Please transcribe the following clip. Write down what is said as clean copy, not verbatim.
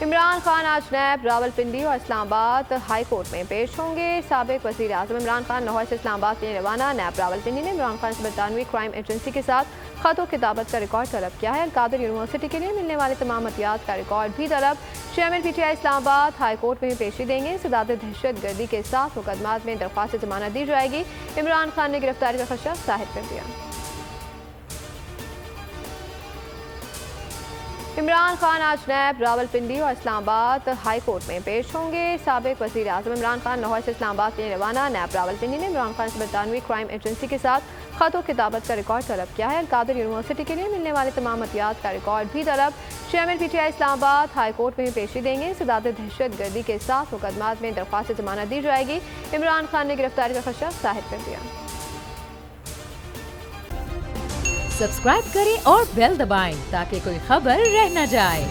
इमरान खान आज नैब, रावलपिंडी और Islamabad high court में पेश होंगे। साबिक वज़ीर आज़म इमरान खान लाहौर से इस्लामाबाद के लिए रवाना। नैब रावलपिंडी ने इमरान खान से बरतानवी क्राइम एजेंसी के साथ खतों किताबत का रिकॉर्ड तलब किया है। अलकादिर यूनिवर्सिटी के लिए मिलने वाले तमाम अतियात का रिकॉर्ड भी तलब। Chairman PTI Islamabad high court में पेशी देंगे। सदात दहशत गर्दी के 7 मुकदमात में दरख्वास्त जमानत दी जाएगी। इमरान खान ने गिरफ्तारी का खदशा जाहिर कर दिया। इमरान खान आज नैब, रावलपिंडी और इस्लामाबाद हाई कोर्ट में पेश होंगे। साबिक वज़ीर आज़म इमरान खान लाहौर से इस्लामाबाद के लिए रवाना। नैब रावलपिंडी ने इमरान खान से बरतानवी क्राइम एजेंसी के साथ खतों किताबत का रिकॉर्ड तलब किया है। अलकादिर यूनिवर्सिटी के लिए मिलने वाले तमाम अतियात का रिकॉर्ड भी तलब। Chairman PTI Islamabad high court में पेशी देंगे। सदात दहशत गर्दी के 7 मुकदमात में दरख्वास्त जमानत दी जाएगी। इमरान खान ने गिरफ्तारी का खदशा जाहिर कर दिया। सब्सक्राइब करें और बेल दबाएं ताकि कोई खबर रह न जाए।